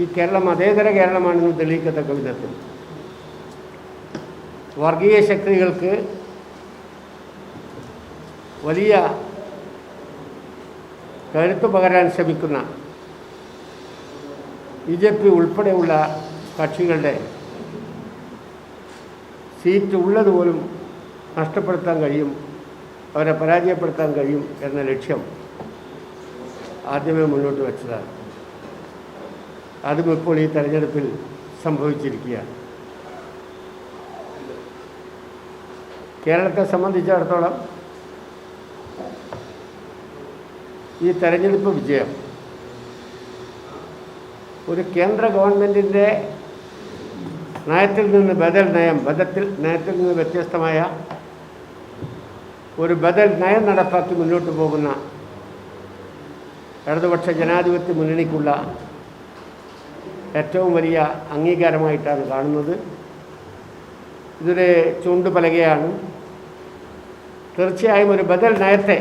ഈ കേരളം മതേതര കേരളമാണെന്ന് തെളിയിക്കത്തക്ക വിധത്തിൽ വർഗീയ ശക്തികൾക്ക് വലിയ കരുത്തു പകരാൻ ശ്രമിക്കുന്ന BJP ഉൾപ്പെടെയുള്ള കക്ഷികളുടെ സീറ്റ് ഉള്ളതുപോലും നഷ്ടപ്പെടുത്താൻ കഴിയും, അവരെ പരാജയപ്പെടുത്താൻ കഴിയും എന്ന ലക്ഷ്യം ആദ്യമേ മുന്നോട്ട് വച്ചതാണ്. അതും ഇപ്പോൾ ഈ തെരഞ്ഞെടുപ്പിൽ സംഭവിച്ചിരിക്കുകയാണ്. കേരളത്തെ സംബന്ധിച്ചിടത്തോളം ഈ തെരഞ്ഞെടുപ്പ് വിജയം ഒരു കേന്ദ്ര ഗവൺമെൻറ്റിൻ്റെ നയത്തിൽ നിന്ന് നയത്തിൽ നിന്ന് വ്യത്യസ്തമായ ഒരു ബദൽ നയം നടപ്പാക്കി മുന്നോട്ട് പോകുന്ന ഇടതുപക്ഷ ജനാധിപത്യ മുന്നണിക്കുള്ള ഏറ്റവും വലിയ അംഗീകാരമായിട്ടാണ് കാണുന്നത്. ഇതൊരു ചൂണ്ടുപലകയാണ്. തീർച്ചയായും ഒരു ബദൽ നയത്തെ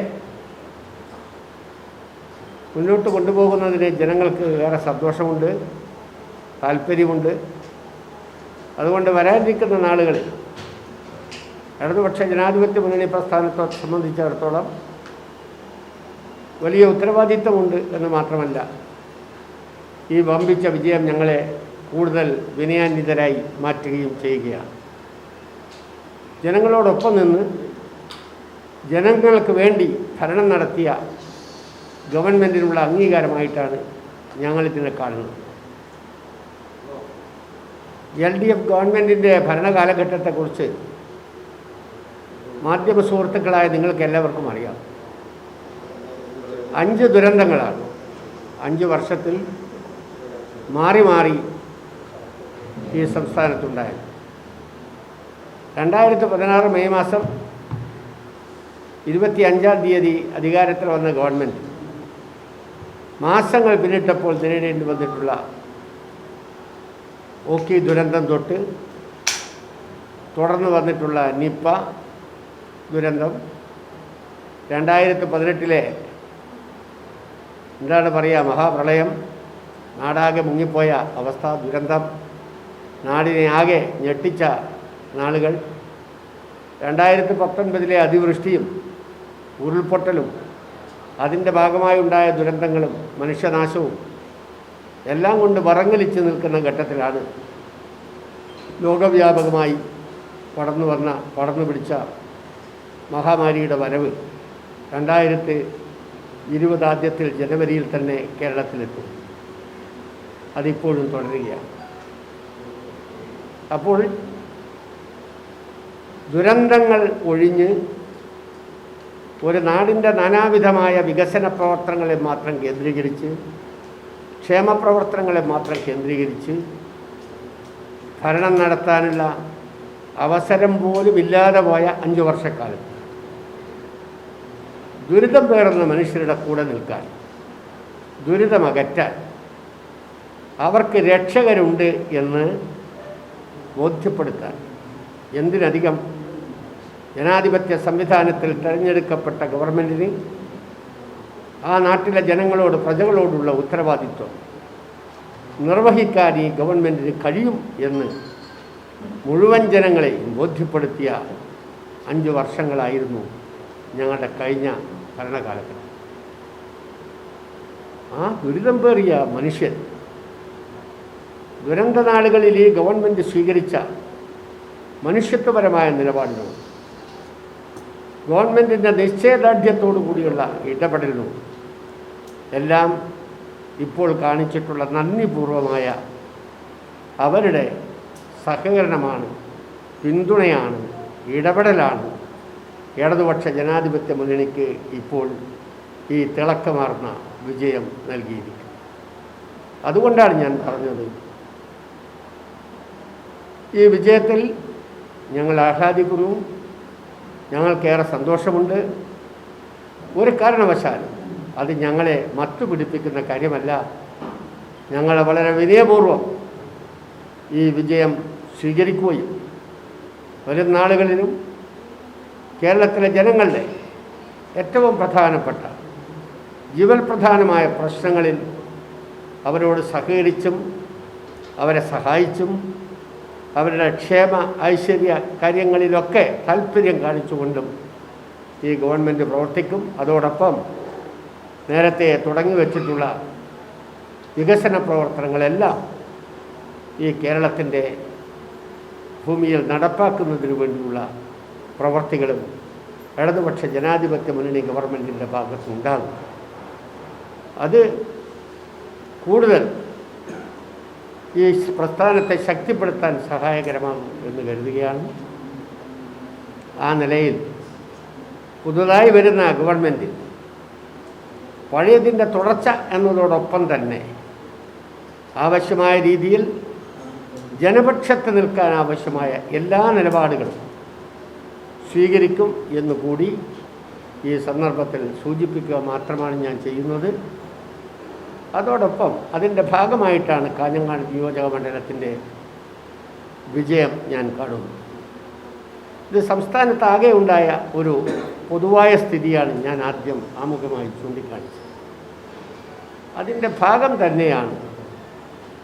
മുന്നോട്ട് കൊണ്ടുപോകുന്നതിന് ജനങ്ങൾക്ക് ഏറെ സന്തോഷമുണ്ട്, താല്പര്യമുണ്ട്. അതുകൊണ്ട് വരാനിരിക്കുന്ന നാളുകളിൽ ഇടതുപക്ഷ ജനാധിപത്യ മുന്നണി പ്രസ്ഥാനത്തെ സംബന്ധിച്ചിടത്തോളം വലിയ ഉത്തരവാദിത്തമുണ്ട് എന്ന് മാത്രമല്ല, ഈ വമ്പിച്ച വിജയം ഞങ്ങളെ കൂടുതൽ വിനയാന്വിതരായി മാറ്റുകയും ചെയ്യുകയാണ്. ജനങ്ങളോടൊപ്പം നിന്ന് ജനങ്ങൾക്ക് വേണ്ടി ഭരണം നടത്തിയ ഗവൺമെൻറ്റിനുള്ള അംഗീകാരമായിട്ടാണ് ഞങ്ങളിതിനെ കാണുന്നത്. LDF ഗവൺമെൻറ്റിൻ്റെ ഭരണകാലഘട്ടത്തെക്കുറിച്ച് മാധ്യമ സുഹൃത്തുക്കളായ നിങ്ങൾക്ക് എല്ലാവർക്കും അറിയാം. 5 ദുരന്തങ്ങളാണ് 5 വർഷത്തിൽ മാറി മാറി ഈ സംസ്ഥാനത്തുണ്ടായത്. 2016 മെയ് മാസം 25-ാം തീയതി അധികാരത്തിൽ വന്ന ഗവൺമെൻറ് മാസങ്ങൾ പിന്നിട്ടപ്പോൾ നേരിടേണ്ടി വന്നിട്ടുള്ള ഓഖി ദുരന്തം തൊട്ട് തുടർന്ന് വന്നിട്ടുള്ള നിപ്പ ദുരന്തം, 2018-ലെ എന്താണ് പറയുക, മഹാപ്രളയം, നാടാകെ മുങ്ങിപ്പോയ അവസ്ഥ, ദുരന്തം, നാടിനെ ആകെ ഞെട്ടിച്ച നാളുകൾ, 2019-ലെ അതിവൃഷ്ടിയും ഉരുൾപൊട്ടലും അതിൻ്റെ ഭാഗമായി ഉണ്ടായ ദുരന്തങ്ങളും മനുഷ്യനാശവും എല്ലാം കൊണ്ട് വറങ്ങലിച്ച് നിൽക്കുന്ന ഘട്ടത്തിലാണ് ലോകവ്യാപകമായി പടർന്നു പിടിച്ച മഹാമാരിയുടെ വരവ് 2020 ആദ്യത്തിൽ ജനുവരിയിൽ തന്നെ കേരളത്തിലെത്തും. അതിപ്പോഴും തുടരുകയാണ്. അപ്പോൾ ദുരന്തങ്ങൾ ഒഴിഞ്ഞ് ഒരു നാടിൻ്റെ നാനാവിധമായ വികസന പ്രവർത്തനങ്ങളെ മാത്രം കേന്ദ്രീകരിച്ച്, ക്ഷേമപ്രവർത്തനങ്ങളെ മാത്രം കേന്ദ്രീകരിച്ച് ഭരണം നടത്താനുള്ള അവസരം പോലും ഇല്ലാതെ പോയ 5 വർഷക്കാലം ദുരിതം പേറുന്ന മനുഷ്യരുടെ കൂടെ നിൽക്കാൻ, ദുരിതമകറ്റാൻ, അവർക്ക് രക്ഷകരുണ്ട് എന്ന് ബോധ്യപ്പെടുത്താൻ, എന്തിനധികം ജനാധിപത്യ സംവിധാനത്തിൽ തിരഞ്ഞെടുക്കപ്പെട്ട ഗവൺമെൻറ്റിന് ആ നാട്ടിലെ പ്രജകളോടുള്ള ഉത്തരവാദിത്വം നിർവഹിക്കാൻ ഈ ഗവൺമെൻറ്റിന് കഴിയും എന്ന് മുഴുവൻ ജനങ്ങളെയും ബോധ്യപ്പെടുത്തിയ 5 വർഷങ്ങളായിരുന്നു ഞങ്ങളുടെ കഴിഞ്ഞ ഭരണകാലഘട്ടം. ആ ദുരിതം പേറിയ മനുഷ്യൻ ദുരന്ത നാളുകളിൽ ഈ ഗവൺമെൻറ് സ്വീകരിച്ച മനുഷ്യത്വപരമായ നിലപാടിനോട്, ഗവൺമെൻറ്റിൻ്റെ നിശ്ചയദാർഢ്യത്തോടു കൂടിയുള്ള ഇടപെടലിനും എല്ലാം ഇപ്പോൾ കാണിച്ചിട്ടുള്ള നന്ദിപൂർവമായ അവരുടെ സഹകരണമാണ്, പിന്തുണയാണ്, ഇടപെടലാണ് ഇടതുപക്ഷ ജനാധിപത്യ മുന്നണിക്ക് ഇപ്പോൾ ഈ തിളക്കമാർന്ന വിജയം നൽകിയിരിക്കുന്നത്. അതുകൊണ്ടാണ് ഞാൻ പറഞ്ഞത്, ഈ വിജയത്തിൽ ഞങ്ങൾ ആഹ്ലാദിക്കുന്നു, ഞങ്ങൾക്കേറെ സന്തോഷമുണ്ട്. ഒരു കാരണവശാലും അത് ഞങ്ങളെ മത്തുപിടിപ്പിക്കുന്ന കാര്യമല്ല. ഞങ്ങൾ വളരെ വിനയപൂർവ്വം ഈ വിജയം സ്വീകരിക്കുകയും വരും നാളുകളിലും കേരളത്തിലെ ജനങ്ങളുടെ ഏറ്റവും പ്രധാനപ്പെട്ട ജീവൽപ്രധാനമായ പ്രശ്നങ്ങളിൽ അവരോട് സഹകരിച്ചും അവരെ സഹായിച്ചും അവരുടെ ക്ഷേമ ഐശ്വര്യ കാര്യങ്ങളിലൊക്കെ താല്പര്യം കാണിച്ചുകൊണ്ടും ഈ ഗവൺമെൻറ് പ്രവർത്തിക്കും. അതോടൊപ്പം നേരത്തെ തുടങ്ങി വച്ചിട്ടുള്ള വികസന പ്രവർത്തനങ്ങളെല്ലാം ഈ കേരളത്തിൻ്റെ ഭൂമിയിൽ നടപ്പാക്കുന്നതിന് വേണ്ടിയുള്ള പ്രവർത്തികളും ഇടതുപക്ഷ ജനാധിപത്യ മുന്നണി ഗവൺമെൻറ്റിൻ്റെ ഭാഗത്തുണ്ടാകും. അത് കൂടുതൽ ഈ പ്രസ്ഥാനത്തെ ശക്തിപ്പെടുത്താൻ സഹായകരമാകും എന്ന് കരുതുകയാണ്. ആ നിലയിൽ പുതുതായി വരുന്ന ഗവൺമെൻറ് പഴയതിൻ്റെ തുടർച്ച എന്നതോടൊപ്പം തന്നെ ആവശ്യമായ രീതിയിൽ ജനപക്ഷത്ത് നിൽക്കാൻ ആവശ്യമായ എല്ലാ നിലപാടുകളും സ്വീകരിക്കും എന്നുകൂടി ഈ സന്ദർഭത്തിൽ സൂചിപ്പിക്കുക മാത്രമാണ് ഞാൻ ചെയ്യുന്നത്. അതോടൊപ്പം അതിൻ്റെ ഭാഗമായിട്ടാണ് കാഞ്ഞങ്ങാട് നിയോജക മണ്ഡലത്തിൻ്റെ വിജയം ഞാൻ കാണുന്നു. ഇത് സംസ്ഥാനത്താകെ ഉണ്ടായ ഒരു പൊതുവായ സ്ഥിതിയാണ് ഞാൻ ആദ്യം ആമുഖമായി ചൂണ്ടിക്കാണിച്ചത്. അതിൻ്റെ ഭാഗം തന്നെയാണ്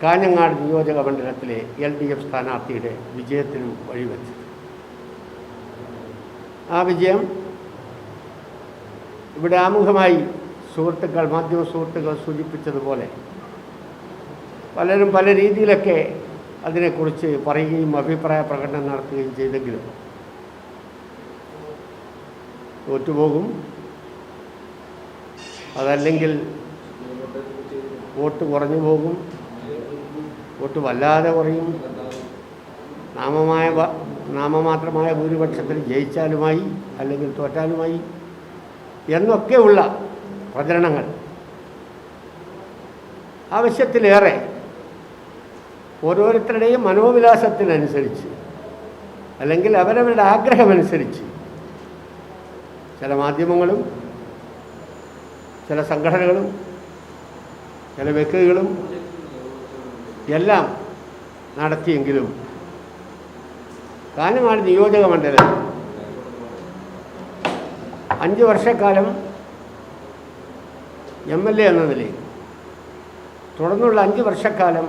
കാഞ്ഞങ്ങാട് നിയോജക മണ്ഡലത്തിലെ LDF സ്ഥാനാർത്ഥിയുടെ വിജയത്തിനും വഴിവെച്ചത്. ആ വിജയം ഇവിടെ ആമുഖമായി മാധ്യമ സുഹൃത്തുക്കൾ സൂചിപ്പിച്ചതുപോലെ പലരും പല രീതിയിലൊക്കെ അതിനെക്കുറിച്ച് പറയുകയും അഭിപ്രായ പ്രകടനം നടത്തുകയും ചെയ്തെങ്കിലും തോറ്റുപോകും, അതല്ലെങ്കിൽ വോട്ട് കുറഞ്ഞു പോകും, വോട്ട് വല്ലാതെ കുറയും, നാമമാത്രമായ ഭൂരിപക്ഷത്തിൽ ജയിച്ചാലുമായി അല്ലെങ്കിൽ തോറ്റാലുമായി എന്നൊക്കെയുള്ള പ്രചരണങ്ങൾ ആവശ്യത്തിലേറെ ഓരോരുത്തരുടെയും മനോവിലാസത്തിനനുസരിച്ച് അല്ലെങ്കിൽ അവരവരുടെ ആഗ്രഹമനുസരിച്ച് ചില മാധ്യമങ്ങളും ചില സംഘടനകളും ചില വ്യക്തികളും എല്ലാം നടത്തിയെങ്കിലും കാഞ്ഞങ്ങാട് നിയോജക മണ്ഡലത്തിൽ 5 വർഷക്കാലം MLA എന്ന നിലയിൽ തുടർന്നുള്ള 5 വർഷക്കാലം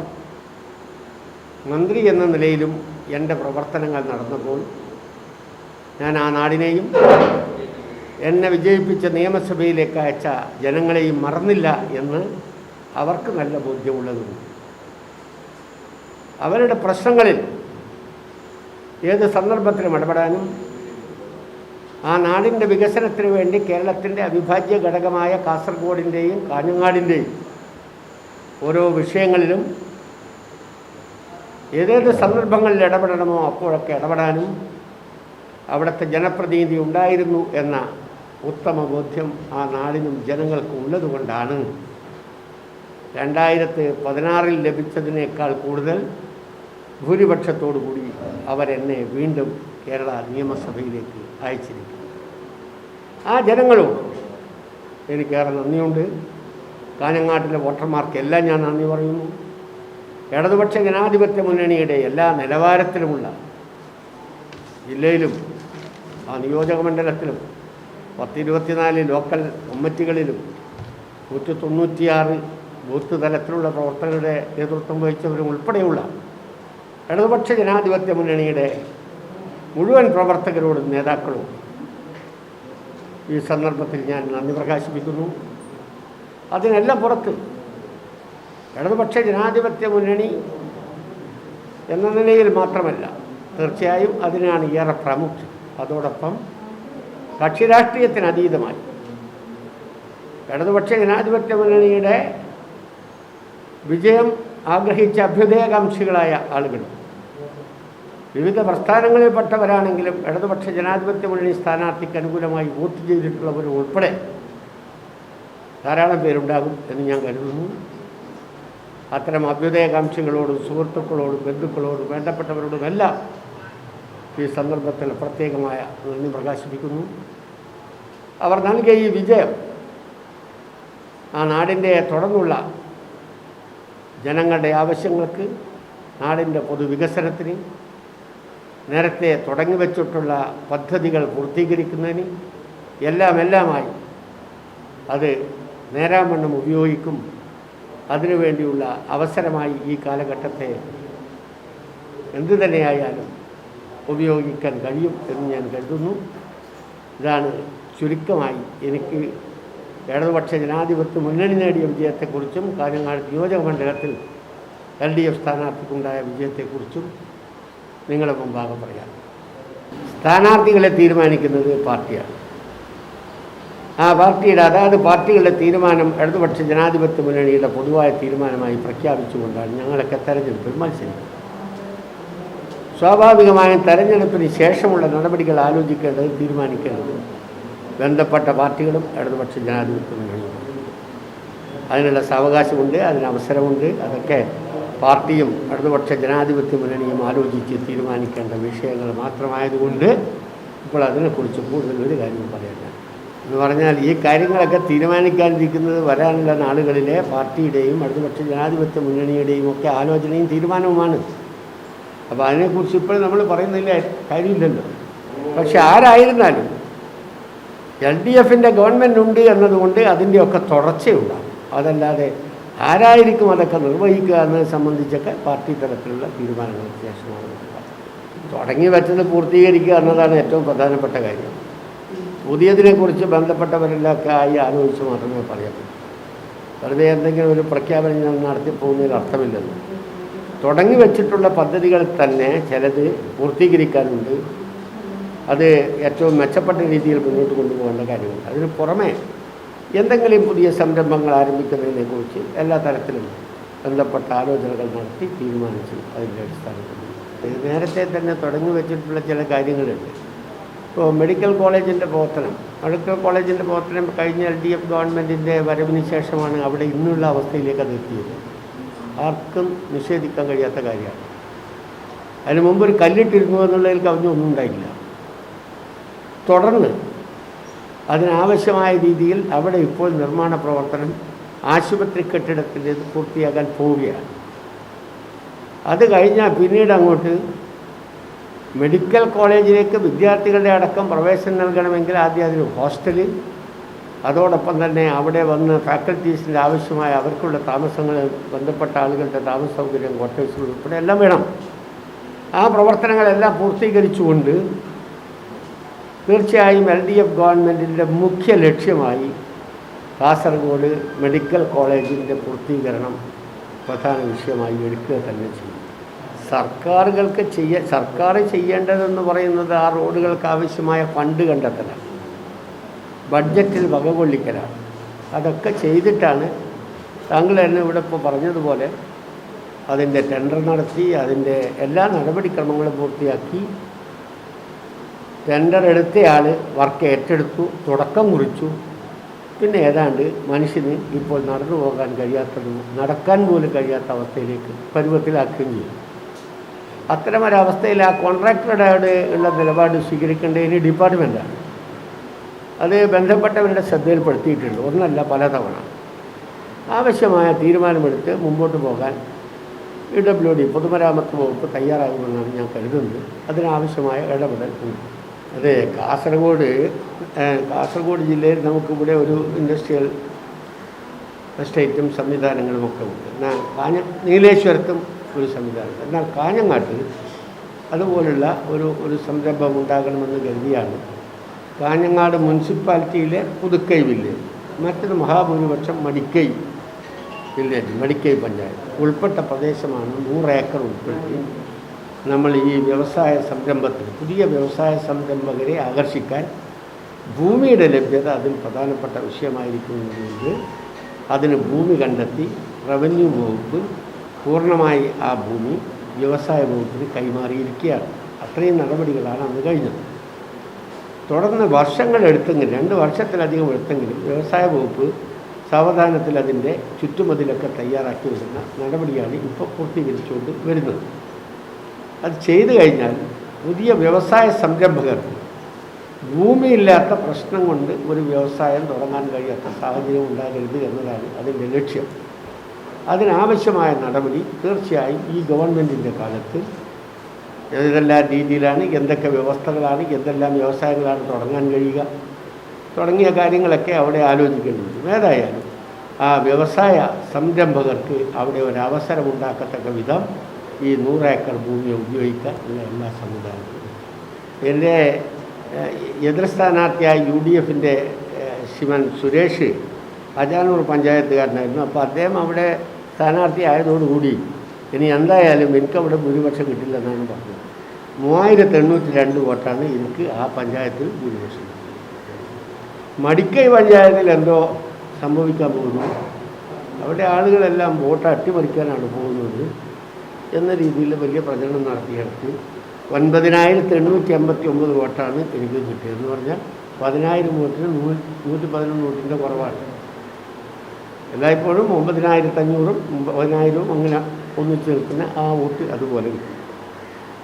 മന്ത്രി എന്ന നിലയിലും എൻ്റെ പ്രവർത്തനങ്ങൾ നടന്നപ്പോൾ ഞാൻ ആ നാടിനെയും എന്നെ വിജയിപ്പിച്ച നിയമസഭയിലേക്ക് അയച്ച ജനങ്ങളെയും മറന്നില്ല എന്ന് അവർക്ക് നല്ല ബോധ്യമുള്ളതുകൊണ്ട് അവരുടെ പ്രശ്നങ്ങളിൽ ഏത് സന്ദർഭത്തിലും ഇടപെടാനും ആ നാടിൻ്റെ വികസനത്തിന് വേണ്ടി കേരളത്തിൻ്റെ അവിഭാജ്യ ഘടകമായ കാസർഗോഡിൻ്റെയും കാഞ്ഞങ്ങാടിൻ്റെയും ഓരോ വിഷയങ്ങളിലും ഏതേത് സന്ദർഭങ്ങളിൽ ഇടപെടണമോ അപ്പോഴൊക്കെ ഇടപെടാനും അവിടുത്തെ ജനപ്രതിനിധി ഉണ്ടായിരുന്നു എന്ന ഉത്തമ ബോധ്യം ആ നാടിനും ജനങ്ങൾക്കും ഉള്ളതുകൊണ്ടാണ് 2016 ലഭിച്ചതിനേക്കാൾ കൂടുതൽ ഭൂരിപക്ഷത്തോടുകൂടി അവരെന്നെ വീണ്ടും കേരള നിയമസഭയിലേക്ക് അയച്ചിരിക്കുന്നു. ആ ജനങ്ങളോട് എനിക്കേറെ നന്ദിയുണ്ട്. കാഞ്ഞങ്ങാട്ടിലെ വോട്ടർമാർക്കെല്ലാം ഞാൻ നന്ദി പറയുന്നു. ഇടതുപക്ഷ ജനാധിപത്യ മുന്നണിയുടെ എല്ലാ നിലവാരത്തിലുമുള്ള ജില്ലയിലും ആ നിയോജക മണ്ഡലത്തിലും 1024 ലോക്കൽ കമ്മിറ്റികളിലും 196 ബൂത്ത് തലത്തിലുള്ള പ്രവർത്തകരുടെ നേതൃത്വം വഹിച്ചവരും ഉൾപ്പെടെയുള്ള ഇടതുപക്ഷ ജനാധിപത്യ മുന്നണിയുടെ മുഴുവൻ പ്രവർത്തകരോടും നേതാക്കളും ഈ സന്ദർഭത്തിൽ ഞാൻ നന്ദി പ്രകാശിപ്പിക്കുന്നു. അതിനെല്ലാം പുറത്ത് ഇടതുപക്ഷ ജനാധിപത്യ മുന്നണി എന്ന നിലയിൽ മാത്രമല്ല, തീർച്ചയായും അതിനാണ് ഏറെ പ്രാമുഖ്യം. അതോടൊപ്പം കക്ഷി രാഷ്ട്രീയത്തിനതീതമായി ഇടതുപക്ഷ ജനാധിപത്യ മുന്നണിയുടെ വിജയം ആഗ്രഹിച്ച അഭ്യുദയകാംക്ഷികളായ ആളുകൾ വിവിധ പ്രസ്ഥാനങ്ങളിൽപ്പെട്ടവരാണെങ്കിലും ഇടതുപക്ഷ ജനാധിപത്യ മുന്നണി സ്ഥാനാർത്ഥിക്ക് അനുകൂലമായി വോട്ട് ചെയ്തിട്ടുള്ളവരും ഉൾപ്പെടെ ധാരാളം പേരുണ്ടാകും എന്ന് ഞാൻ കരുതുന്നു. അത്തരം അഭ്യുദയകാംക്ഷികളോടും സുഹൃത്തുക്കളോടും ബന്ധുക്കളോടും വേണ്ടപ്പെട്ടവരോടുമെല്ലാം ഈ സന്ദർഭത്തിൽ പ്രത്യേകമായ നന്ദി പ്രകാശിപ്പിക്കുന്നു. അവർ നൽകിയ ഈ വിജയം ആ നാടിൻ്റെ തുടർന്നുള്ള ജനങ്ങളുടെ ആവശ്യങ്ങൾക്ക്, നാടിൻ്റെ പൊതുവികസനത്തിന്, നേരത്തെ തുടങ്ങി വച്ചിട്ടുള്ള പദ്ധതികൾ പൂർത്തീകരിക്കുന്നതിന് എല്ലാമായി അത് നേരാവണ്ണം ഉപയോഗിക്കും. അതിനുവേണ്ടിയുള്ള അവസരമായി ഈ കാലഘട്ടത്തെ എന്തു തന്നെയായാലും ഉപയോഗിക്കാൻ കഴിയും എന്ന് ഞാൻ കരുതുന്നു. ഇതാണ് ചുരുക്കമായി എനിക്ക് ഇടതുപക്ഷ ജനാധിപത്യ മുന്നണി നേടിയ വിജയത്തെക്കുറിച്ചും കാഞ്ഞങ്ങാട് നിയോജക മണ്ഡലത്തിൽ LDF സ്ഥാനാർത്ഥിക്കുണ്ടായ വിജയത്തെക്കുറിച്ചും നിങ്ങളുടെ മുമ്പാകെ പറയാം. സ്ഥാനാർത്ഥികളെ തീരുമാനിക്കുന്നത് പാർട്ടിയാണ്. ആ പാർട്ടിയുടെ അതാത് പാർട്ടികളുടെ തീരുമാനം ഇടതുപക്ഷ ജനാധിപത്യ മുന്നണിയുടെ പൊതുവായ തീരുമാനമായി പ്രഖ്യാപിച്ചുകൊണ്ടാണ് ഞങ്ങളൊക്കെ തെരഞ്ഞെടുപ്പിൽ മത്സരിക്കുന്നത്. സ്വാഭാവികമായും തെരഞ്ഞെടുപ്പിന് ശേഷമുള്ള നടപടികൾ ആലോചിക്കേണ്ടത്, തീരുമാനിക്കേണ്ടത് ബന്ധപ്പെട്ട പാർട്ടികളും ഇടതുപക്ഷ ജനാധിപത്യ മുന്നണിയും. അതിനുള്ള സാവകാശമുണ്ട്, അതിന് അവസരമുണ്ട്. അതൊക്കെ പാർട്ടിയും ഇടതുപക്ഷ ജനാധിപത്യ മുന്നണിയും ആലോചിച്ച് തീരുമാനിക്കേണ്ട വിഷയങ്ങൾ മാത്രമായതുകൊണ്ട് ഇപ്പോൾ അതിനെക്കുറിച്ച് കൂടുതൽ ഒരു കാര്യം പറയാനില്ല. എന്ന് പറഞ്ഞാൽ ഈ കാര്യങ്ങളൊക്കെ തീരുമാനിക്കാനിരിക്കുന്നത് വരാനുള്ള നാളുകളിലെ പാർട്ടിയുടെയും ഇടതുപക്ഷ ജനാധിപത്യ മുന്നണിയുടെയും ഒക്കെ ആലോചനയും തീരുമാനവുമാണ്. അപ്പോൾ അതിനെക്കുറിച്ച് ഇപ്പോൾ നമ്മൾ പറയുന്നില്ല, കാര്യമില്ലല്ലോ. പക്ഷെ ആരായിരുന്നാലും LDFൻ്റെ ഗവൺമെൻറ് ഉണ്ട് എന്നതുകൊണ്ട് അതിൻ്റെയൊക്കെ തുടർച്ചയുണ്ടാകും. അതല്ലാതെ ആരായിരിക്കും അതൊക്കെ നിർവഹിക്കുക എന്നത് സംബന്ധിച്ചൊക്കെ പാർട്ടി തലത്തിലുള്ള തീരുമാനങ്ങൾക്ക് ശേഷമാണ് തുടങ്ങി വെച്ചത് പൂർത്തീകരിക്കുക എന്നതാണ് ഏറ്റവും പ്രധാനപ്പെട്ട കാര്യം. പുതിയതിനെക്കുറിച്ച് ബന്ധപ്പെട്ടവരെല്ലൊക്കെ ആയി ആലോചിച്ച് മാത്രമേ പറയാൻ പറ്റൂ. വെറുതെ എന്തെങ്കിലും ഒരു പ്രഖ്യാപനം നടത്തി പോകുന്നതിൽ അർത്ഥമില്ലെന്ന്. തുടങ്ങി വെച്ചിട്ടുള്ള പദ്ധതികൾ തന്നെ ചിലത് പൂർത്തീകരിക്കാനുണ്ട്. അത് ഏറ്റവും മെച്ചപ്പെട്ട രീതിയിൽ മുന്നോട്ട് കൊണ്ടുപോകേണ്ട കാര്യമുണ്ട്. അതിന് പുറമെ എന്തെങ്കിലും പുതിയ സംരംഭങ്ങൾ ആരംഭിക്കുന്നതിനെക്കുറിച്ച് എല്ലാ തരത്തിലും ബന്ധപ്പെട്ട ആലോചനകൾ നടത്തി തീരുമാനിച്ചു. അതിൻ്റെ അടിസ്ഥാനത്തിൽ നേരത്തെ തന്നെ തുടങ്ങി വെച്ചിട്ടുള്ള ചില കാര്യങ്ങളുണ്ട്. ഇപ്പോൾ മെഡിക്കൽ കോളേജിൻ്റെ പ്രവർത്തനം കഴിഞ്ഞ LDF ഗവൺമെൻറ്റിൻ്റെ വരവിന് ശേഷമാണ് അവിടെ ഇന്നുള്ള അവസ്ഥയിലേക്ക് അത് എത്തിയത്. ആർക്കും നിഷേധിക്കാൻ കഴിയാത്ത കാര്യമാണ്. അതിന് മുമ്പ് ഒരു കല്ലിട്ടിരുന്നു എന്നുള്ളതിൽ കവിഞ്ഞൊന്നും ഉണ്ടായില്ല. തുടർന്ന് അതിനാവശ്യമായ രീതിയിൽ അവിടെ ഇപ്പോൾ നിർമ്മാണ പ്രവർത്തനം ആശുപത്രി കെട്ടിടത്തിൻ്റേത് പൂർത്തിയാക്കാൻ പോവുകയാണ്. അത് കഴിഞ്ഞാൽ പിന്നീട് അങ്ങോട്ട് മെഡിക്കൽ കോളേജിലേക്ക് വിദ്യാർത്ഥികളുടെ അടക്കം പ്രവേശനം നൽകണമെങ്കിൽ ആദ്യം അതിന് ഹോസ്റ്റല്, അതോടൊപ്പം തന്നെ അവിടെ വന്ന് ഫാക്കൽറ്റീസിൻ്റെ ആവശ്യമായ അവർക്കുള്ള താമസങ്ങൾ, ബന്ധപ്പെട്ട ആളുകളുടെ താമസ സൗകര്യം, ക്വാർട്ടേഴ്സുകൾ ഉൾപ്പെടെ എല്ലാം വേണം. ആ പ്രവർത്തനങ്ങളെല്ലാം പൂർത്തീകരിച്ചുകൊണ്ട് തീർച്ചയായും LDF ഗവൺമെൻറ്റിൻ്റെ മുഖ്യ ലക്ഷ്യമായി കാസർഗോഡ് മെഡിക്കൽ കോളേജിൻ്റെ പൂർത്തീകരണം പ്രധാന വിഷയമായി എടുക്കുക തന്നെ ചെയ്യും. സർക്കാർ ചെയ്യേണ്ടതെന്ന് പറയുന്നത് ആ റോഡുകൾക്ക് ആവശ്യമായ ഫണ്ട് കണ്ടെത്തലാണ്, ബഡ്ജറ്റിൽ വകകൊള്ളിക്കലാണ്. അതൊക്കെ ചെയ്തിട്ടാണ് താങ്കൾ തന്നെ ഇവിടെ ഇപ്പോൾ പറഞ്ഞതുപോലെ അതിൻ്റെ ടെൻഡർ നടത്തി അതിൻ്റെ എല്ലാ നടപടിക്രമങ്ങളും പൂർത്തിയാക്കി ടെൻഡർ എടുത്തയാൾ വർക്ക് ഏറ്റെടുത്തു, തുടക്കം കുറിച്ചു. പിന്നെ ഏതാണ്ട് മനുഷ്യന് ഇപ്പോൾ നടന്നു പോകാൻ കഴിയാത്തതും നടക്കാൻ പോലും കഴിയാത്ത അവസ്ഥയിലേക്ക് പരുവത്തിലാക്കുകയും ചെയ്യും. അത്തരമൊരവസ്ഥയിൽ ആ കോൺട്രാക്ടറുടെ ഉള്ള നിലപാട് സ്വീകരിക്കേണ്ടതിന് ഡിപ്പാർട്ട്മെൻറ്റാണ്. അത് ബന്ധപ്പെട്ടവരുടെ ശ്രദ്ധയിൽപ്പെടുത്തിയിട്ടുണ്ട്, ഒന്നല്ല പലതവണ. ആവശ്യമായ തീരുമാനമെടുത്ത് മുമ്പോട്ട് പോകാൻ PWD പൊതുമരാമത്ത് വകുപ്പ് തയ്യാറാകുമെന്നാണ് ഞാൻ കരുതുന്നത്. അതിനാവശ്യമായ ഇടപെടൽ ഉണ്ട്. അതെ, കാസർഗോഡ് ജില്ലയിൽ നമുക്കിവിടെ ഒരു ഇൻഡസ്ട്രിയൽ എസ്റ്റേറ്റും സംവിധാനങ്ങളുമൊക്കെ ഉണ്ട്. എന്നാൽ നീലേശ്വരത്തും ഒരു സംവിധാനം. എന്നാൽ കാഞ്ഞങ്ങാട്ട് അതുപോലുള്ള ഒരു സംരംഭം ഉണ്ടാകണമെന്ന് കരുതിയാണ് കാഞ്ഞങ്ങാട് മുനിസിപ്പാലിറ്റിയിലെ പുതുക്കൈ വില്ലേജ്, മറ്റൊരു മഹാഭൂരിപക്ഷം മടിക്കൈ വില്ലേജ്, മടിക്കൈ പഞ്ചായത്ത് ഉൾപ്പെട്ട പ്രദേശമാണ് 100 ഏക്കർ ഉൾപ്പെടുത്തി നമ്മൾ ഈ വ്യവസായ സംരംഭത്തിന്, പുതിയ വ്യവസായ സംരംഭകരെ ആകർഷിക്കാൻ ഭൂമിയുടെ ലഭ്യത അതിൽ പ്രധാനപ്പെട്ട വിഷയമായിരിക്കുന്നതുകൊണ്ട് അതിന് ഭൂമി കണ്ടെത്തി റവന്യൂ വകുപ്പ് പൂർണ്ണമായി ആ ഭൂമി വ്യവസായ വകുപ്പിന് കൈമാറിയിരിക്കുകയാണ്. അത്രയും നടപടികളാണ് അന്ന് കഴിഞ്ഞത്. തുടർന്ന് വർഷങ്ങളെടുത്തെങ്കിലും 2 വർഷത്തിലധികം എടുത്തെങ്കിലും വ്യവസായ വകുപ്പ് സാവധാനത്തിൽ അതിൻ്റെ ചുറ്റുമതിലൊക്കെ തയ്യാറാക്കി വരുന്ന നടപടിയാണ് ഇപ്പോൾ പൂർത്തീകരിച്ചുകൊണ്ട് വരുന്നത്. അത് ചെയ്തു കഴിഞ്ഞാൽ പുതിയ വ്യവസായ സംരംഭകർക്ക് ഭൂമിയില്ലാത്ത പ്രശ്നം കൊണ്ട് ഒരു വ്യവസായം തുടങ്ങാൻ കഴിയാത്ത സാഹചര്യം ഉണ്ടാകരുത് എന്നതാണ് അതിൻ്റെ ലക്ഷ്യം. അതിനാവശ്യമായ നടപടി തീർച്ചയായും ഈ ഗവൺമെൻറ്റിൻ്റെ കാലത്ത് ഏതെല്ലാം രീതിയിലാണ്, എന്തൊക്കെ വ്യവസ്ഥകളാണ്, എന്തെല്ലാം വ്യവസായങ്ങളാണ് തുടങ്ങാൻ കഴിയുക തുടങ്ങിയ കാര്യങ്ങളൊക്കെ അവിടെ ആലോചിക്കേണ്ടതുണ്ട്. ഏതായാലും ആ വ്യവസായ സംരംഭകർക്ക് അവിടെ ഒരവസരമുണ്ടാക്കത്തക്ക വിധം ഈ 100 ഏക്കർ ഭൂമി ഉപയോഗിക്കാൻ ഉള്ള എല്ലാ സംവിധാനങ്ങളും. എൻ്റെ എതിർ സ്ഥാനാർത്ഥിയായ UDFൻ്റെ ശ്രീമാൻ സുരേഷ് അജാനൂർ പഞ്ചായത്തുകാരനായിരുന്നു. അപ്പോൾ അദ്ദേഹം അവിടെ സ്ഥാനാർത്ഥി ആയതോടുകൂടി ഇനി എന്തായാലും എനിക്കവിടെ ഭൂരിപക്ഷം കിട്ടില്ലെന്നാണ് പറഞ്ഞത്. 3802 വോട്ടാണ് എനിക്ക് ആ പഞ്ചായത്തിൽ ഭൂരിപക്ഷം. മടിക്കൈ പഞ്ചായത്തിൽ എന്തോ സംഭവിക്കാൻ പോകുന്നു, അവിടെ ആളുകളെല്ലാം വോട്ട് അട്ടിമറിക്കാനാണ് പോകുന്നത് എന്ന രീതിയിൽ വലിയ പ്രചരണം നടത്തിയെടുത്ത് 9889 വോട്ടാണ് എനിക്ക് കിട്ടിയതെന്ന് പറഞ്ഞാൽ 10,000 വോട്ടിന് 111 വോട്ടിൻ്റെ കുറവാണ്. എല്ലായ്പ്പോഴും 9,500 10,000 അങ്ങനെ ഒന്നിച്ച് നിൽക്കുന്ന ആ വോട്ട് അതുപോലെ കിട്ടി.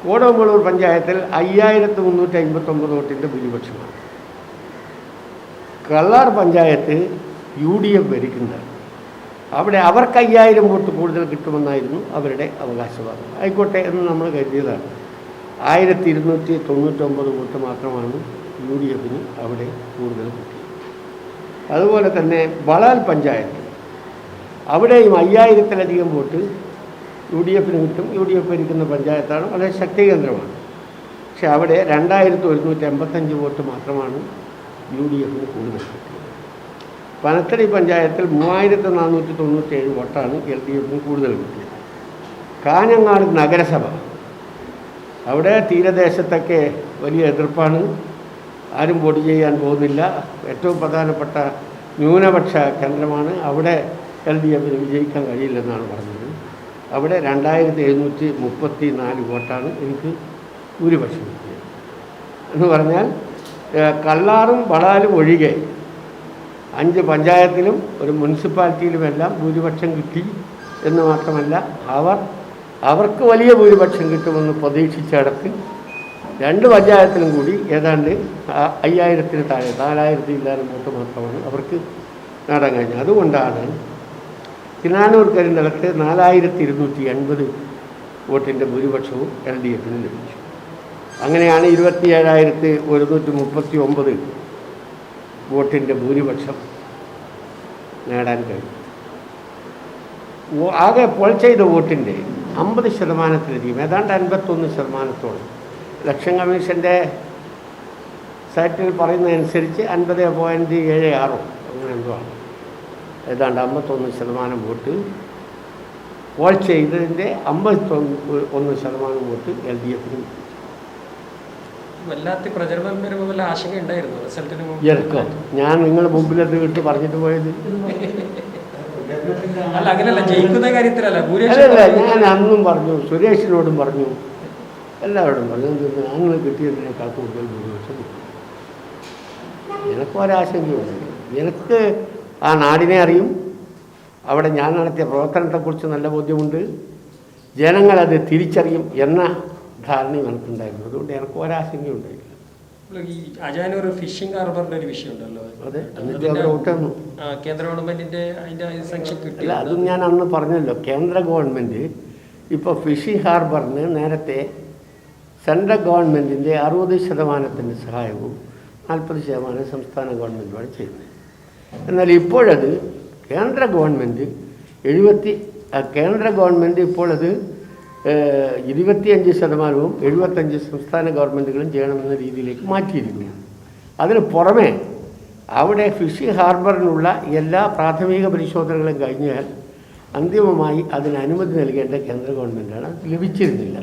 കോടമ്പളൂർ പഞ്ചായത്തിൽ 5359 വോട്ടിൻ്റെ ഭൂരിപക്ഷമാണ്. കള്ളാർ പഞ്ചായത്ത് UDF ഭരിക്കുന്നത്. അവിടെ അവർക്ക് 5000 വോട്ട് കൂടുതൽ കിട്ടുമെന്നായിരുന്നു അവരുടെ അവകാശവാദം. ആയിക്കോട്ടെ എന്ന് നമ്മൾ കരുതിയതാണ്. 1299 വോട്ട് മാത്രമാണ് UDFന് അവിടെ കൂടുതൽ കിട്ടിയത്. അതുപോലെ തന്നെ വളാൽ പഞ്ചായത്ത്, അവിടെയും 5000-ലധികം വോട്ട് UDFന് കിട്ടും. UDF ഭരിക്കുന്ന പഞ്ചായത്താണ്, വളരെ ശക്തി കേന്ദ്രമാണ്. പക്ഷെ അവിടെ 2185 വോട്ട് മാത്രമാണ് UDFന് കൂടുതൽ കിട്ടിയത്. പനത്തടി പഞ്ചായത്തിൽ 3497 വോട്ടാണ് LDFന് കൂടുതൽ കിട്ടിയത്. കാഞ്ഞങ്ങാട് നഗരസഭ, അവിടെ തീരദേശത്തൊക്കെ വലിയ എതിർപ്പാണ്, ആരും വോട്ട് ചെയ്യാൻ പോകുന്നില്ല. ഏറ്റവും പ്രധാനപ്പെട്ട ന്യൂനപക്ഷ കേന്ദ്രമാണ്, അവിടെ LDFന് വിജയിക്കാൻ കഴിയില്ലെന്നാണ് പറഞ്ഞത്. അവിടെ 2734 വോട്ടാണ് എനിക്ക് ഭൂരിപക്ഷം കിട്ടിയത്. എന്ന് പറഞ്ഞാൽ കള്ളാറും വളാലും ഒഴികെ 5 പഞ്ചായത്തിലും ഒരു മുനിസിപ്പാലിറ്റിയിലുമെല്ലാം ഭൂരിപക്ഷം കിട്ടി എന്ന് മാത്രമല്ല, അവർക്ക് വലിയ ഭൂരിപക്ഷം കിട്ടുമെന്ന് പ്രതീക്ഷിച്ചിടത്ത് 2 പഞ്ചായത്തിലും കൂടി ഏതാണ്ട് 5000-ന് താഴെ 4000 വോട്ട് മാത്രമാണ് അവർക്ക് നേടാൻ കഴിഞ്ഞത്. അതുകൊണ്ടാണ് കിനാനൂർ കരിന്തളത്ത് 4280 വോട്ടിൻ്റെ ഭൂരിപക്ഷവും LDFന് ലഭിച്ചു. അങ്ങനെയാണ് 27139 വോട്ടിൻ്റെ ഭൂരിപക്ഷം നേടാൻ കഴിഞ്ഞു. ആകെ പോൾ ചെയ്ത വോട്ടിൻ്റെ 50%-ലധികം, ഏതാണ്ട് 51%-ഓളം ഇലക്ഷൻ കമ്മീഷൻ്റെ സൈറ്റിൽ പറയുന്നതനുസരിച്ച് 50.76 അങ്ങനെ എന്തോ ആണ്, ഏതാണ്ട് 51% വോട്ട് പോൾ ചെയ്തതിൻ്റെ 51% വോട്ട് LDFന്. വല്ലാത്ത പ്രചരണം വരുമ്പോൾ വല്ല ആശങ്ക ഉണ്ടായിരുന്നു റിസൾട്ടിന് മുമ്പ്? ഞാൻ നിങ്ങളുടെ മുമ്പിലത് വിട്ട് പറഞ്ഞിട്ട് പോയത് അല്ല, അങ്ങനെയല്ല, ജയിക്കുന്ന കാര്യത്തിലല്ല. അല്ലല്ല, ഞാൻ അന്നും പറഞ്ഞു, സുരേഷിനോടും പറഞ്ഞു, എല്ലാവരോടും പറഞ്ഞു, അന്ന് കിട്ടിയതിനേക്കാൾ കൂടുതൽ ഭൂരിപക്ഷം കിട്ടും. എനിക്കൊരാശങ്കയുണ്ട്. എനിക്ക് ആ നാടിനെ അറിയും, അവിടെ ഞാൻ നടത്തിയ പ്രവർത്തനത്തെക്കുറിച്ച് നല്ല ബോധ്യമുണ്ട്, ജനങ്ങളത് തിരിച്ചറിയും എന്ന ധാരണയും എനിക്കുണ്ടായിരുന്നു. അതുകൊണ്ട് എനിക്ക് ഒരാശങ്കയുണ്ടായില്ല. ഈ അജാനൂർ ഫിഷിംഗ് ഹാർബറിന്റെ ഒരു വിഷയം ഉണ്ടല്ലോ, അതെ, എന്നിട്ട് അവർ വിട്ടുതന്നു. കേന്ദ്ര ഗവൺമെന്റിന്റെ അതിന്റെ സാങ്ഷൻ കിട്ടില്ല. അതും ഞാൻ അന്ന് പറഞ്ഞല്ലോ, കേന്ദ്ര ഗവൺമെൻറ് ഇപ്പോൾ ഫിഷിംഗ് ഹാർബറിന് നേരത്തെ സെൻട്രൽ ഗവൺമെൻറ്റിൻ്റെ 60% സഹായവും 40% സംസ്ഥാന ഗവൺമെൻറ്റുമാണ് ചെയ്യുന്നത്. എന്നാൽ ഇപ്പോഴത് കേന്ദ്ര ഗവൺമെൻറ് ഇപ്പോഴത് 25%-വും 75% സംസ്ഥാന ഗവൺമെൻറ്റുകളും ചെയ്യണമെന്ന രീതിയിലേക്ക് മാറ്റിയിരിക്കുന്നു. അതിന് പുറമെ അവിടെ ഫിഷിംഗ് ഹാർബറിനുള്ള എല്ലാ പ്രാഥമിക പരിശോധനകളും കഴിഞ്ഞാൽ അന്തിമമായി അതിന് അനുമതി നൽകേണ്ട കേന്ദ്ര ഗവൺമെൻറ്റാണ്, അത് ലഭിച്ചിരുന്നില്ല.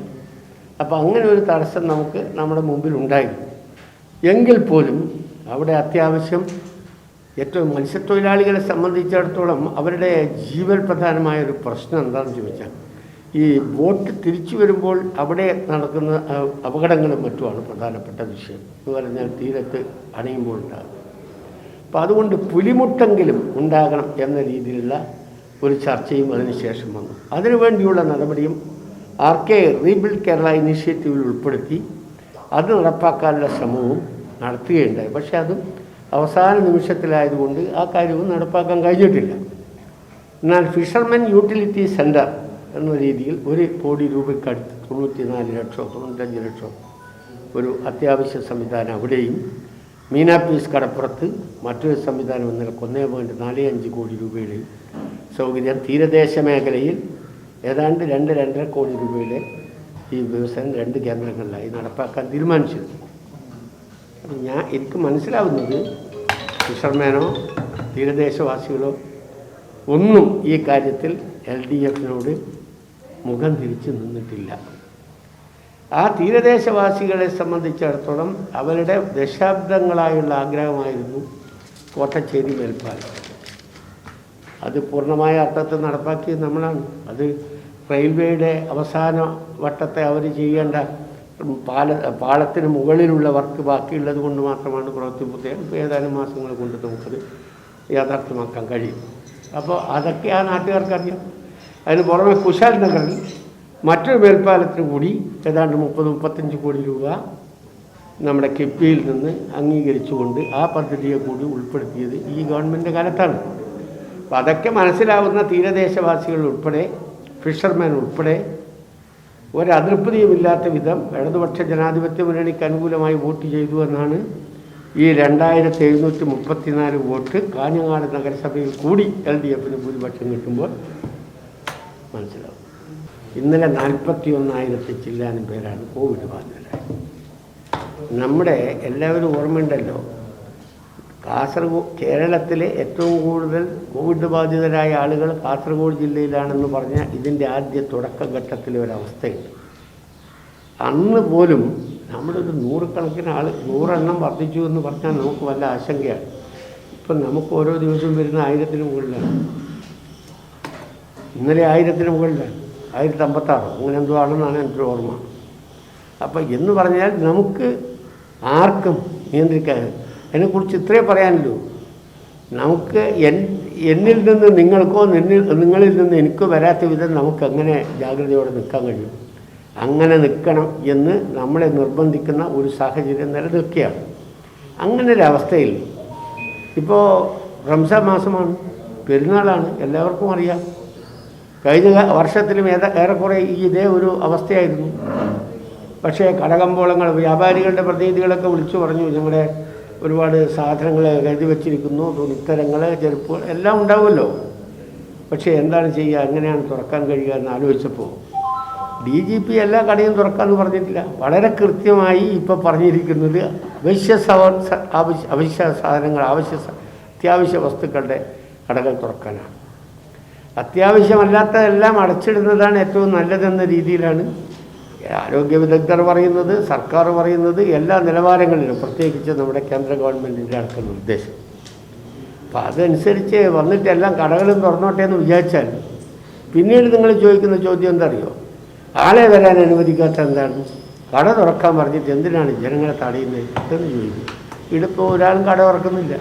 അപ്പോൾ അങ്ങനെ ഒരു തടസ്സം നമുക്ക് നമ്മുടെ മുമ്പിൽ ഉണ്ടായിരുന്നു. എങ്കിൽ പോലും അവിടെ അത്യാവശ്യം ഏറ്റവും മത്സ്യത്തൊഴിലാളികളെ സംബന്ധിച്ചിടത്തോളം അവരുടെ ജീവൽ പ്രധാനമായൊരു പ്രശ്നം എന്താണെന്ന് ചോദിച്ചാൽ, ഈ ബോട്ട് തിരിച്ചു വരുമ്പോൾ അവിടെ നടക്കുന്ന അപകടങ്ങളും മറ്റുമാണ് പ്രധാനപ്പെട്ട വിഷയം. എന്ന് പറഞ്ഞാൽ തീരത്ത് അണയുമ്പോൾ ഉണ്ടാകും. അപ്പോൾ അതുകൊണ്ട് പുലിമുട്ടെങ്കിലും ഉണ്ടാകണം എന്ന രീതിയിലുള്ള ഒരു ചർച്ചയും അതിനുശേഷം വന്നു. അതിനുവേണ്ടിയുള്ള നടപടിയും RK റീബിൽഡ് കേരള ഇനീഷ്യേറ്റീവിൽ ഉൾപ്പെടുത്തി അത് നടപ്പാക്കാനുള്ള ശ്രമവും നടത്തുകയുണ്ടായി. പക്ഷേ അതും അവസാന നിമിഷത്തിലായതുകൊണ്ട് ആ കാര്യവും നടപ്പാക്കാൻ കഴിഞ്ഞിട്ടില്ല. എന്നാൽ ഫിഷർമെൻ യൂട്ടിലിറ്റി സെൻറ്റർ എന്ന രീതിയിൽ 1 കോടി രൂപയ്ക്കടുത്ത് 94 ലക്ഷം 95 ലക്ഷം ഒരു അത്യാവശ്യ സംവിധാനം അവിടെയും, മീനാപ്പീസ് കടപ്പുറത്ത് മറ്റൊരു സംവിധാനം എന്ന 1.45 കോടി രൂപയുടെയും സൗകര്യം തീരദേശ മേഖലയിൽ ഏതാണ്ട് 2-2.5 കോടി രൂപയുടെ ഈ വ്യവസായം 2 കേന്ദ്രങ്ങളിലായി നടപ്പാക്കാൻ തീരുമാനിച്ചിരുന്നു. അപ്പം എനിക്ക് മനസ്സിലാവുന്നത് ഫിഷർമാനോ തീരദേശവാസികളോ ഒന്നും ഈ കാര്യത്തിൽ LDFിനോട് മുഖം തിരിച്ചു നിന്നിട്ടില്ല. ആ തീരദേശവാസികളെ സംബന്ധിച്ചിടത്തോളം അവരുടെ ദശാബ്ദങ്ങളായുള്ള ആഗ്രഹമായിരുന്നു കോട്ടച്ചേരി മേൽപ്പാലം. അത് പൂർണ്ണമായ അർത്ഥത്തിൽ നടപ്പാക്കിയത് നമ്മളാണ്. അത് റെയിൽവേയുടെ അവസാന വട്ടത്തെ അവർ ചെയ്യേണ്ട പാളത്തിന് മുകളിലുള്ള വർക്ക് ബാക്കിയുള്ളത് കൊണ്ട് മാത്രമാണ് പ്രവൃത്തി പൂർത്തിയായത്. ഇപ്പോൾ ഏതാനും മാസങ്ങൾ കൊണ്ട് നമുക്കത് യാഥാർത്ഥ്യമാക്കാൻ കഴിയും. അപ്പോൾ അതൊക്കെ ആ നാട്ടുകാർക്കറിയാം. അതിന് പുറമെ കുശാൽ നഗറിൽ മറ്റൊരു മേൽപ്പാലത്തിന് കൂടി ഏതാണ്ട് 30-35 കോടി രൂപ നമ്മുടെ കിഫ്ബിയിൽ നിന്ന് അംഗീകരിച്ചുകൊണ്ട് ആ പദ്ധതിയെ കൂടി ഉൾപ്പെടുത്തിയത് ഈ ഗവൺമെൻറ് കാലത്താണ്. അപ്പോൾ അതൊക്കെ മനസ്സിലാവുന്ന തീരദേശവാസികൾ ഉൾപ്പെടെ ഫിഷർമാൻ ഉൾപ്പെടെ ഒരതൃപ്തിയുമില്ലാത്ത വിധം ഇടതുപക്ഷ ജനാധിപത്യ മുന്നണിക്ക് അനുകൂലമായി വോട്ട് ചെയ്തു എന്നാണ് ഈ 2734 വോട്ട് കാഞ്ഞങ്ങാട് നഗരസഭയിൽ കൂടി LDFിന് ഭൂരിപക്ഷം കിട്ടുമ്പോൾ മനസ്സിലാവും. ഇന്നലെ 41,000 ചില്ലാനും പേരാണ് കോവിഡ് ബാധിതരായത്. നമ്മുടെ എല്ലാവരും ഓർമ്മയുണ്ടല്ലോ, കേരളത്തിലെ ഏറ്റവും കൂടുതൽ കോവിഡ് ബാധിതരായ ആളുകൾ കാസർഗോഡ് ജില്ലയിലാണെന്ന് പറഞ്ഞ ഇതിൻ്റെ ആദ്യ തുടക്കഘട്ടത്തിലെ ഒരവസ്ഥയുണ്ട്. അന്ന് പോലും നമ്മളൊരു 100 കണക്കിന് 100 എണ്ണം വർദ്ധിച്ചു എന്ന് പറഞ്ഞാൽ നമുക്ക് വല്ല ആശങ്കയാണ്. ഇപ്പം നമുക്ക് ഓരോ ദിവസവും വരുന്ന 1000-ന് മുകളിലാണ്. ഇന്നലെ 1000-ന് മുകളിലാണ്, 1056 അങ്ങനെ എന്തോ ആണെന്നാണ് എൻ്റെ ഓർമ്മ. അപ്പം എന്ന് പറഞ്ഞാൽ നമുക്ക് ആർക്കും നിയന്ത്രിക്കാൻ, അതിനെക്കുറിച്ച് ഇത്രേ പറയാനല്ലോ. നമുക്ക് എന്നിൽ നിന്ന് നിങ്ങൾക്കോ നിങ്ങളിൽ നിന്ന് എനിക്കോ വരാത്ത വിധം നമുക്ക് അങ്ങനെ ജാഗ്രതയോടെ നിൽക്കാൻ കഴിയും. അങ്ങനെ നിൽക്കണം എന്ന് നമ്മളെ നിർബന്ധിക്കുന്ന ഒരു സാഹചര്യം നിലനിൽക്കുകയാണ്. അങ്ങനെ ഒരവസ്ഥയിൽ ഇപ്പോൾ റംസാൻ മാസമാണ്, പെരുന്നാളാണ്, എല്ലാവർക്കും അറിയാം. കഴിഞ്ഞ വർഷത്തിലും ഏറെക്കുറെ ഇതേ ഒരു അവസ്ഥയായിരുന്നു. പക്ഷേ കടകമ്പോളങ്ങൾ വ്യാപാരികളുടെ പ്രതിനിധികളൊക്കെ വിളിച്ചു പറഞ്ഞു, ഞങ്ങളുടെ ഒരുപാട് സാധനങ്ങൾ കരുതി വച്ചിരിക്കുന്നു, തുണിത്തരങ്ങൾ, ചെരുപ്പുകൾ എല്ലാം ഉണ്ടാവുമല്ലോ. പക്ഷേ എന്താണ് ചെയ്യുക, എങ്ങനെയാണ് തുറക്കാൻ കഴിയുക എന്ന് ആലോചിച്ചപ്പോൾ DGP എല്ലാ കടയും തുറക്കാമെന്ന് പറഞ്ഞിട്ടില്ല. വളരെ കൃത്യമായി ഇപ്പോൾ പറഞ്ഞിരിക്കുന്നത് അവശ്യ സാധനങ്ങൾ, അത്യാവശ്യ വസ്തുക്കളുടെ കടകൾ തുറക്കാനാണ്. അത്യാവശ്യമല്ലാത്തതെല്ലാം അടച്ചിടുന്നതാണ് ഏറ്റവും നല്ലതെന്ന രീതിയിലാണ് ആരോഗ്യ വിദഗ്ധർ പറയുന്നത്, സർക്കാർ പറയുന്നത്, എല്ലാ നിലവാരങ്ങളിലും, പ്രത്യേകിച്ച് നമ്മുടെ കേന്ദ്ര ഗവൺമെൻറ്റിൻ്റെ അടക്കം നിർദ്ദേശം. അപ്പം അതനുസരിച്ച് വന്നിട്ട് എല്ലാം കടകളും തുറന്നോട്ടെ എന്ന് വിചാരിച്ചാൽ പിന്നീട് നിങ്ങൾ ചോദിക്കുന്ന ചോദ്യം എന്താ അറിയോ, ആളെ വരാൻ അനുവദിക്കാത്ത എന്താണ്, കട തുറക്കാൻ പറഞ്ഞിട്ട് എന്തിനാണ് ജനങ്ങളെ തടയുന്നത് എന്ന് ചോദിക്കും. ഇതിപ്പോൾ ഒരാളും കട തുറക്കുന്നില്ല.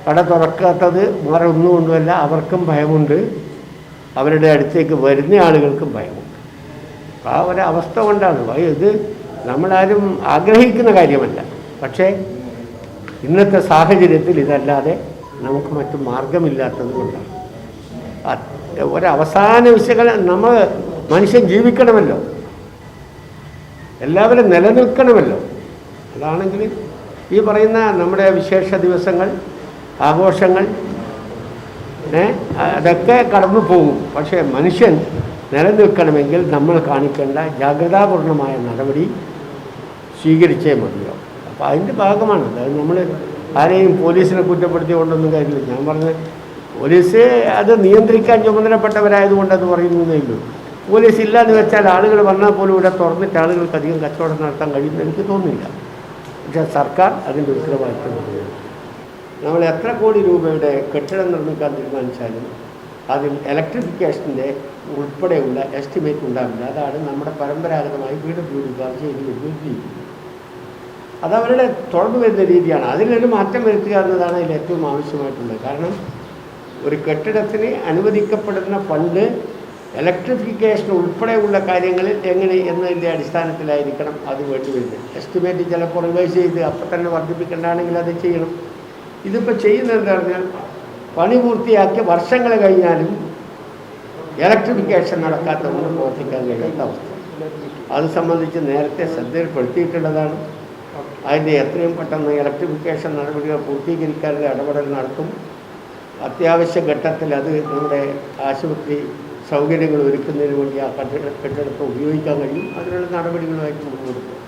കട തുറക്കാത്തത് വേറെ ഒന്നും കൊണ്ടുമല്ല, അവർക്കും ഭയമുണ്ട്, അവരുടെ അടുത്തേക്ക് വരുന്ന ആളുകൾക്കും ഭയമുണ്ട്. ആ ഒരവസ്ഥ കൊണ്ടാണ്. ഇത് നമ്മളാരും ആഗ്രഹിക്കുന്ന കാര്യമല്ല. പക്ഷേ ഇന്നത്തെ സാഹചര്യത്തിൽ ഇതല്ലാതെ നമുക്ക് മറ്റു മാർഗമില്ലാത്തത് കൊണ്ടാണ്. ഒരവസാന വിശകലനം, നമ്മൾ മനുഷ്യൻ ജീവിക്കണമല്ലോ, എല്ലാവരും നിലനിൽക്കണമല്ലോ. അതാണെങ്കിൽ ഈ പറയുന്ന നമ്മുടെ വിശേഷ ദിവസങ്ങൾ, ആഘോഷങ്ങൾ അതൊക്കെ കടന്നു പോകും. പക്ഷേ മനുഷ്യൻ നിലനിൽക്കണമെങ്കിൽ നമ്മൾ കാണിക്കേണ്ട ജാഗ്രതാപൂർണമായ നടപടി സ്വീകരിച്ചേ മതിയോ. അപ്പോൾ അതിൻ്റെ ഭാഗമാണ്. അതായത് നമ്മൾ ആരെയും പോലീസിനെ കുറ്റപ്പെടുത്തിക്കൊണ്ടൊന്നും കാര്യമില്ല. ഞാൻ പറഞ്ഞത് പോലീസ് അത് നിയന്ത്രിക്കാൻ ചുമതലപ്പെട്ടവരായതുകൊണ്ട് അത് പറയുന്നതേ ഉള്ളൂ. പോലീസ് ഇല്ലാന്ന് വെച്ചാൽ ആളുകൾ വന്നാൽ പോലും ഇവിടെ തുറന്നിട്ട് ആളുകൾക്ക് അധികം കച്ചവടം നടത്താൻ കഴിയുമെന്ന് എനിക്ക് തോന്നുന്നില്ല. പക്ഷേ സർക്കാർ അതിൻ്റെ ഉത്തരവാദിത്വം പറയുന്നു. നമ്മൾ എത്ര കോടി രൂപയുടെ കെട്ടിടം നിർമ്മിക്കാൻ തീരുമാനിച്ചാലും അതിൽ ഇലക്ട്രിഫിക്കേഷൻ്റെ ഉൾപ്പെടെയുള്ള എസ്റ്റിമേറ്റ് ഉണ്ടാവില്ല. അതാണ് നമ്മുടെ പരമ്പരാഗതമായി വീടുകാർ ചെയ്ത് വരുന്നത്. അതവരുടെ തുടർന്നു വരുന്ന രീതിയാണ്. അതിലൊരു മാറ്റം വരുത്തുക എന്നതാണ് അതിൽ ഏറ്റവും ആവശ്യമായിട്ടുള്ളത്. കാരണം ഒരു കെട്ടിടത്തിന് അനുവദിക്കപ്പെടുന്ന ഫണ്ട് ഇലക്ട്രിഫിക്കേഷൻ ഉൾപ്പെടെയുള്ള കാര്യങ്ങളിൽ എങ്ങനെ എന്നതിൻ്റെ അടിസ്ഥാനത്തിലായിരിക്കണം അത് വേണ്ടിവരുന്നത്. എസ്റ്റിമേറ്റ് ചിലപ്പോൾ റിവൈസ് ചെയ്ത് അപ്പം തന്നെ വർദ്ധിപ്പിക്കേണ്ടതാണെങ്കിൽ അത് ചെയ്യണം. ഇതിപ്പോൾ ചെയ്യുന്നത് എന്താ പറഞ്ഞാൽ പണി പൂർത്തിയാക്കി വർഷങ്ങൾ കഴിഞ്ഞാലും ഇലക്ട്രിഫിക്കേഷൻ നടക്കാത്തതുകൊണ്ട് പ്രവർത്തിക്കാൻ കഴിയാത്ത അവസ്ഥ. അത് സംബന്ധിച്ച് നേരത്തെ ശ്രദ്ധയിൽപ്പെടുത്തിയിട്ടുള്ളതാണ്. അതിൻ്റെ എത്രയും പെട്ടെന്ന് ഇലക്ട്രിഫിക്കേഷൻ നടപടികൾ പൂർത്തീകരിക്കാനുള്ള ഇടപെടൽ നടത്തും. അത്യാവശ്യ ഘട്ടത്തിൽ അത് നമ്മുടെ ആശുപത്രി സൗകര്യങ്ങൾ ഒരുക്കുന്നതിന് വേണ്ടി ആ കെട്ടിടത്തെ ഉപയോഗിക്കാൻ കഴിയും. അതിനുള്ള നടപടികളുമായിട്ട് മുന്നോട്ട് പോകും.